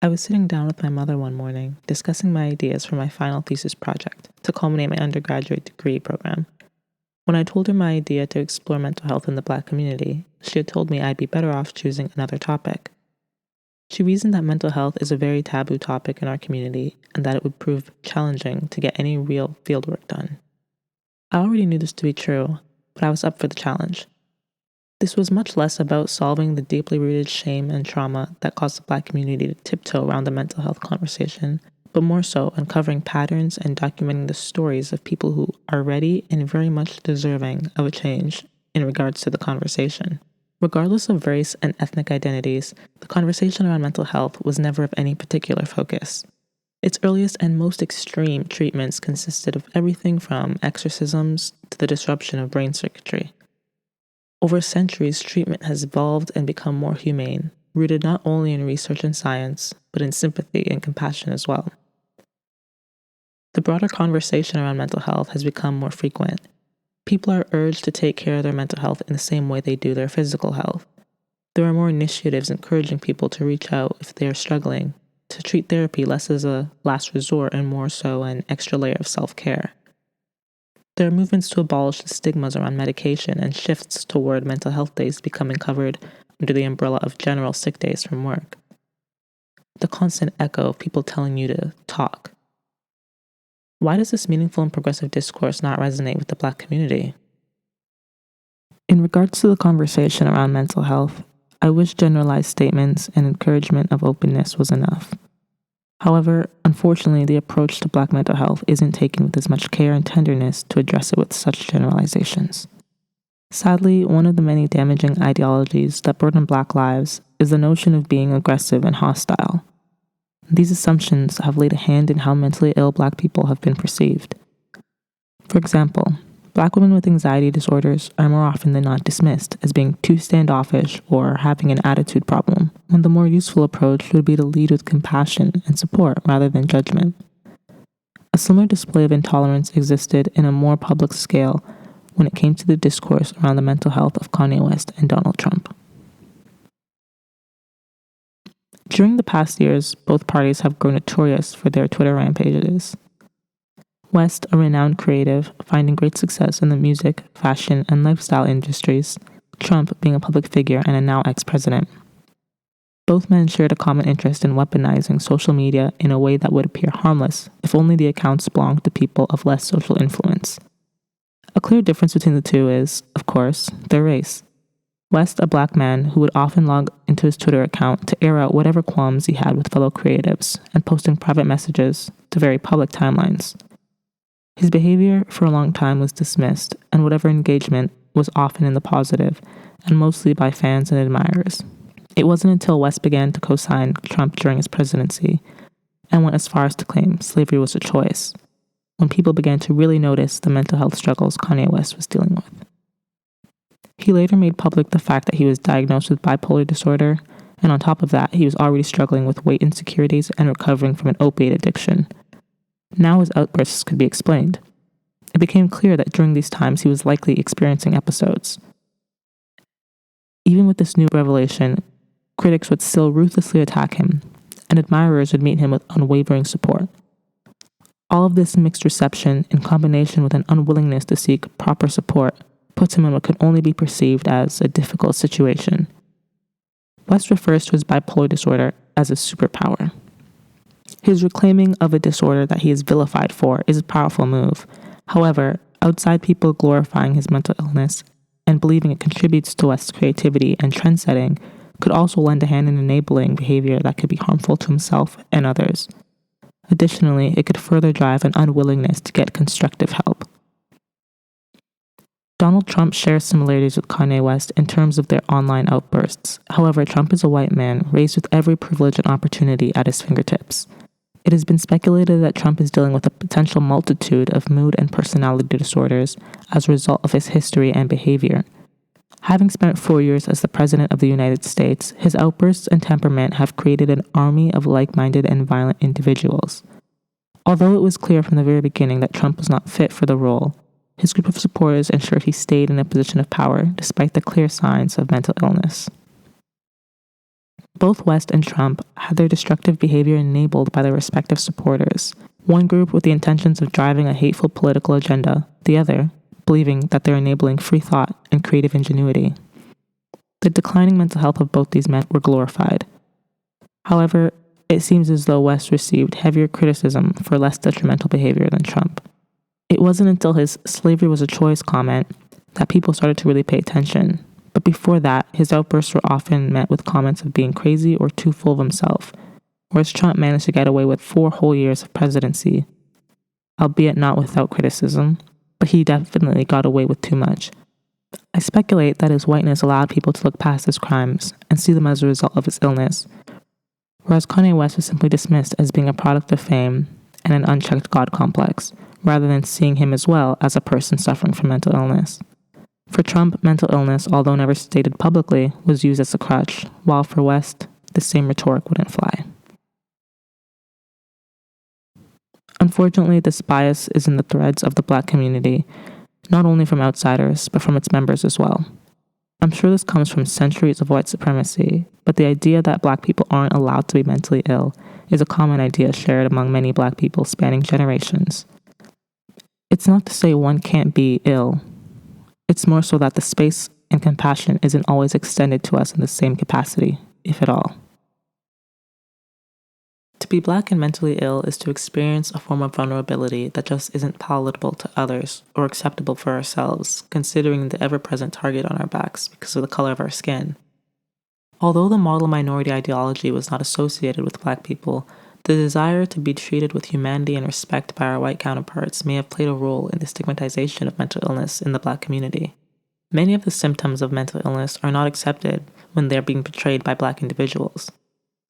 I was sitting down with my mother one morning, discussing my ideas for my final thesis project to culminate my undergraduate degree program. When I told her my idea to explore mental health in the Black community, she had told me I'd be better off choosing another topic. She reasoned that mental health is a very taboo topic in our community and that it would prove challenging to get any real fieldwork done. I already knew this to be true, but I was up for the challenge. This was much less about solving the deeply rooted shame and trauma that caused the Black community to tiptoe around the mental health conversation, but more so uncovering patterns and documenting the stories of people who are ready and very much deserving of a change in regards to the conversation. Regardless of race and ethnic identities, the conversation around mental health was never of any particular focus. Its earliest and most extreme treatments consisted of everything from exorcisms to the disruption of brain circuitry. Over centuries, treatment has evolved and become more humane, rooted not only in research and science, but in sympathy and compassion as well. The broader conversation around mental health has become more frequent. People are urged to take care of their mental health in the same way they do their physical health. There are more initiatives encouraging people to reach out if they are struggling, to treat therapy less as a last resort and more so an extra layer of self-care. There are movements to abolish the stigmas around medication and shifts toward mental health days becoming covered under the umbrella of general sick days from work. The constant echo of people telling you to talk. Why does this meaningful and progressive discourse not resonate with the Black community? In regards to the conversation around mental health, I wish generalized statements and encouragement of openness was enough. However, unfortunately, the approach to Black mental health isn't taken with as much care and tenderness to address it with such generalizations. Sadly, one of the many damaging ideologies that burden Black lives is the notion of being aggressive and hostile. These assumptions have laid a hand in how mentally ill Black people have been perceived. For example, Black women with anxiety disorders are more often than not dismissed as being too standoffish or having an attitude problem, when the more useful approach would be to lead with compassion and support rather than judgment. A similar display of intolerance existed in a more public scale when it came to the discourse around the mental health of Kanye West and Donald Trump. During the past years, both parties have grown notorious for their Twitter rampages. West, a renowned creative, finding great success in the music, fashion, and lifestyle industries, Trump being a public figure and a now ex-president. Both men shared a common interest in weaponizing social media in a way that would appear harmless if only the accounts belonged to people of less social influence. A clear difference between the two is, of course, their race. West, a Black man who would often log into his Twitter account to air out whatever qualms he had with fellow creatives and posting private messages to very public timelines. His behavior for a long time was dismissed, and whatever engagement was often in the positive, and mostly by fans and admirers. It wasn't until West began to co-sign Trump during his presidency, and went as far as to claim slavery was a choice, when people began to really notice the mental health struggles Kanye West was dealing with. He later made public the fact that he was diagnosed with bipolar disorder, and on top of that, he was already struggling with weight insecurities and recovering from an opiate addiction. Now his outbursts could be explained. It became clear that during these times he was likely experiencing episodes. Even with this new revelation, critics would still ruthlessly attack him, and admirers would meet him with unwavering support. All of this mixed reception, in combination with an unwillingness to seek proper support, puts him in what could only be perceived as a difficult situation. West refers to his bipolar disorder as a superpower. His reclaiming of a disorder that he is vilified for is a powerful move. However, outside people glorifying his mental illness and believing it contributes to West's creativity and trendsetting could also lend a hand in enabling behavior that could be harmful to himself and others. Additionally, it could further drive an unwillingness to get constructive help. Donald Trump shares similarities with Kanye West in terms of their online outbursts. However, Trump is a white man raised with every privilege and opportunity at his fingertips. It has been speculated that Trump is dealing with a potential multitude of mood and personality disorders as a result of his history and behavior. Having spent 4 years as the President of the United States, his outbursts and temperament have created an army of like-minded and violent individuals. Although it was clear from the very beginning that Trump was not fit for the role, his group of supporters ensured he stayed in a position of power despite the clear signs of mental illness. Both West and Trump had their destructive behavior enabled by their respective supporters, one group with the intentions of driving a hateful political agenda, the other believing that they're enabling free thought and creative ingenuity. The declining mental health of both these men were glorified. However, it seems as though West received heavier criticism for less detrimental behavior than Trump. It wasn't until his "slavery was a choice" comment that people started to really pay attention. But before that, his outbursts were often met with comments of being crazy or too full of himself, whereas Trump managed to get away with 4 whole years of presidency, albeit not without criticism, but he definitely got away with too much. I speculate that his whiteness allowed people to look past his crimes and see them as a result of his illness, whereas Kanye West was simply dismissed as being a product of fame and an unchecked God complex, rather than seeing him as well as a person suffering from mental illness. For Trump, mental illness, although never stated publicly, was used as a crutch, while for West, the same rhetoric wouldn't fly. Unfortunately, this bias is in the threads of the Black community, not only from outsiders, but from its members as well. I'm sure this comes from centuries of white supremacy, but the idea that Black people aren't allowed to be mentally ill is a common idea shared among many Black people spanning generations. It's not to say one can't be ill. It's more so that the space and compassion isn't always extended to us in the same capacity, if at all. To be Black and mentally ill is to experience a form of vulnerability that just isn't palatable to others or acceptable for ourselves, considering the ever-present target on our backs because of the color of our skin. Although the model minority ideology was not associated with Black people, the desire to be treated with humanity and respect by our white counterparts may have played a role in the stigmatization of mental illness in the Black community. Many of the symptoms of mental illness are not accepted when they are being portrayed by Black individuals.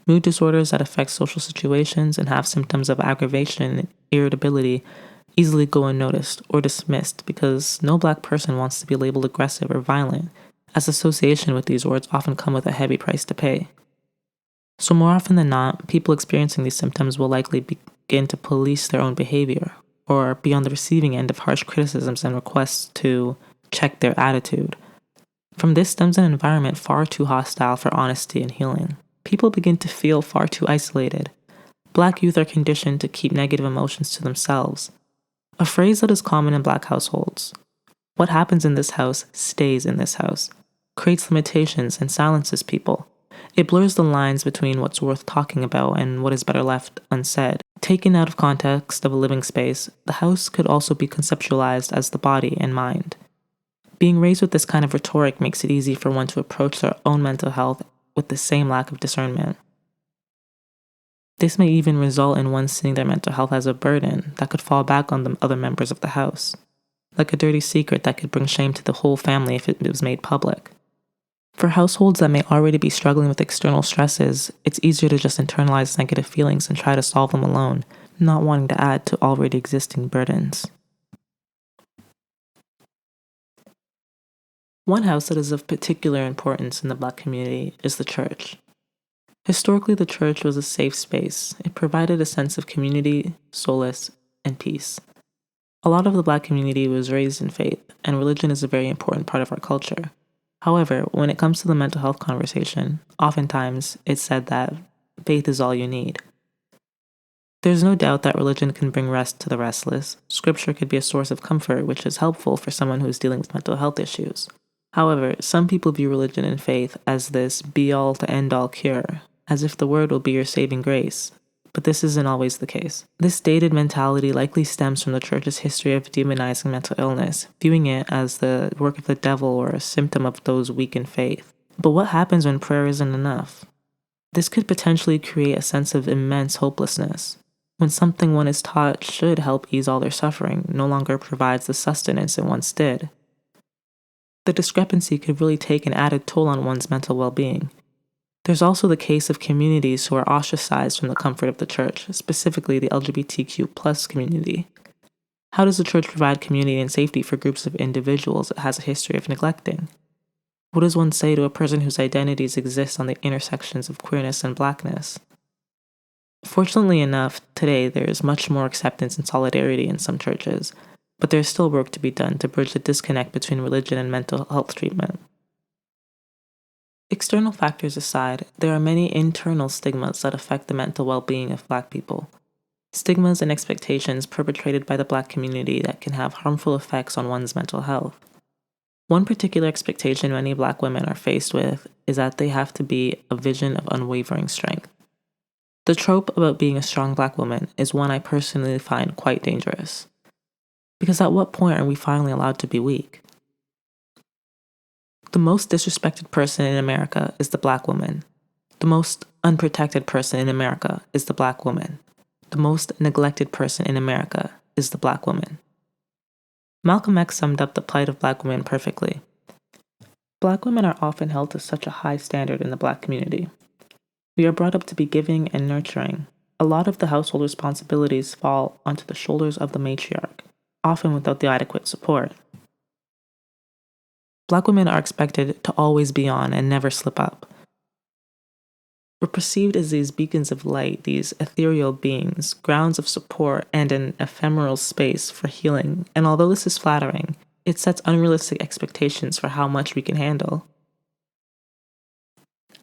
Mood disorders that affect social situations and have symptoms of aggravation and irritability easily go unnoticed or dismissed because no Black person wants to be labeled aggressive or violent, as association with these words often come with a heavy price to pay. So more often than not, people experiencing these symptoms will likely begin to police their own behavior or be on the receiving end of harsh criticisms and requests to check their attitude. From this stems an environment far too hostile for honesty and healing. People begin to feel far too isolated. Black youth are conditioned to keep negative emotions to themselves. A phrase that is common in Black households: "What happens in this house stays in this house," creates limitations and silences people. It blurs the lines between what's worth talking about and what is better left unsaid. Taken out of context of a living space, the house could also be conceptualized as the body and mind. Being raised with this kind of rhetoric makes it easy for one to approach their own mental health with the same lack of discernment. This may even result in one seeing their mental health as a burden that could fall back on the other members of the house, like a dirty secret that could bring shame to the whole family if it was made public. For households that may already be struggling with external stresses, it's easier to just internalize negative feelings and try to solve them alone, not wanting to add to already existing burdens. One house that is of particular importance in the Black community is the church. Historically, the church was a safe space. It provided a sense of community, solace, and peace. A lot of the Black community was raised in faith, and religion is a very important part of our culture. However, when it comes to the mental health conversation, oftentimes it's said that faith is all you need. There's no doubt that religion can bring rest to the restless. Scripture could be a source of comfort, which is helpful for someone who's dealing with mental health issues. However, some people view religion and faith as this be-all to end-all cure, as if the word will be your saving grace. But this isn't always the case. This dated mentality likely stems from the church's history of demonizing mental illness, viewing it as the work of the devil or a symptom of those weak in faith. But what happens when prayer isn't enough? This could potentially create a sense of immense hopelessness, when something one is taught should help ease all their suffering no longer provides the sustenance it once did. The discrepancy could really take an added toll on one's mental well-being. There's also the case of communities who are ostracized from the comfort of the church, specifically the LGBTQ+ community. How does the church provide community and safety for groups of individuals it has a history of neglecting? What does one say to a person whose identities exist on the intersections of queerness and Blackness? Fortunately enough, today there is much more acceptance and solidarity in some churches, but there's still work to be done to bridge the disconnect between religion and mental health treatment. External factors aside, there are many internal stigmas that affect the mental well-being of Black people. Stigmas and expectations perpetrated by the Black community that can have harmful effects on one's mental health. One particular expectation many Black women are faced with is that they have to be a vision of unwavering strength. The trope about being a strong Black woman is one I personally find quite dangerous. Because at what point are we finally allowed to be weak? The most disrespected person in America is the Black woman. The most unprotected person in America is the Black woman. The most neglected person in America is the Black woman. Malcolm X summed up the plight of Black women perfectly. Black women are often held to such a high standard in the Black community. We are brought up to be giving and nurturing. A lot of the household responsibilities fall onto the shoulders of the matriarch, often without the adequate support. Black women are expected to always be on and never slip up. We're perceived as these beacons of light, these ethereal beings, grounds of support, and an ephemeral space for healing. And although this is flattering, it sets unrealistic expectations for how much we can handle.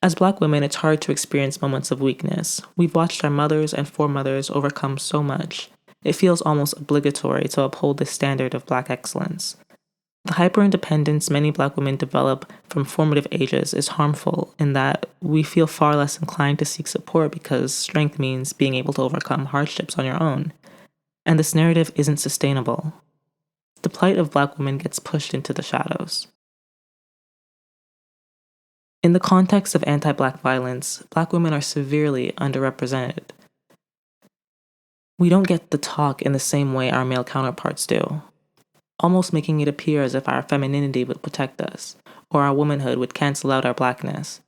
As Black women, it's hard to experience moments of weakness. We've watched our mothers and foremothers overcome so much. It feels almost obligatory to uphold this standard of Black excellence. The hyper-independence many Black women develop from formative ages is harmful in that we feel far less inclined to seek support because strength means being able to overcome hardships on your own. And this narrative isn't sustainable. The plight of Black women gets pushed into the shadows. In the context of anti-Black violence, Black women are severely underrepresented. We don't get the talk in the same way our male counterparts do, almost making it appear as if our femininity would protect us, or our womanhood would cancel out our Blackness.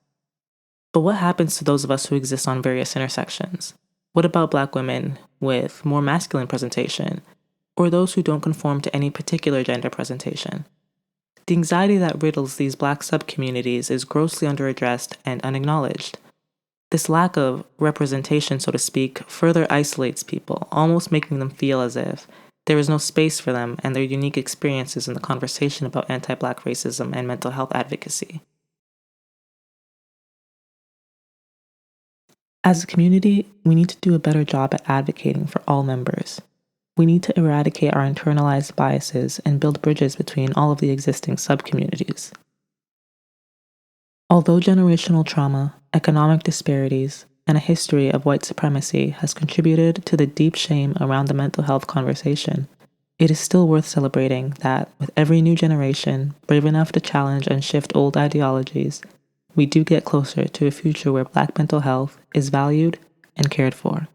But what happens to those of us who exist on various intersections? What about Black women with more masculine presentation, or those who don't conform to any particular gender presentation? The anxiety that riddles these Black subcommunities is grossly underaddressed and unacknowledged. This lack of representation, so to speak, further isolates people, almost making them feel as if there is no space for them and their unique experiences in the conversation about anti-Black racism and mental health advocacy. As a community, we need to do a better job at advocating for all members. We need to eradicate our internalized biases and build bridges between all of the existing subcommunities. Although generational trauma, economic disparities, and a history of white supremacy has contributed to the deep shame around the mental health conversation, it is still worth celebrating that, with every new generation brave enough to challenge and shift old ideologies, we do get closer to a future where Black mental health is valued and cared for.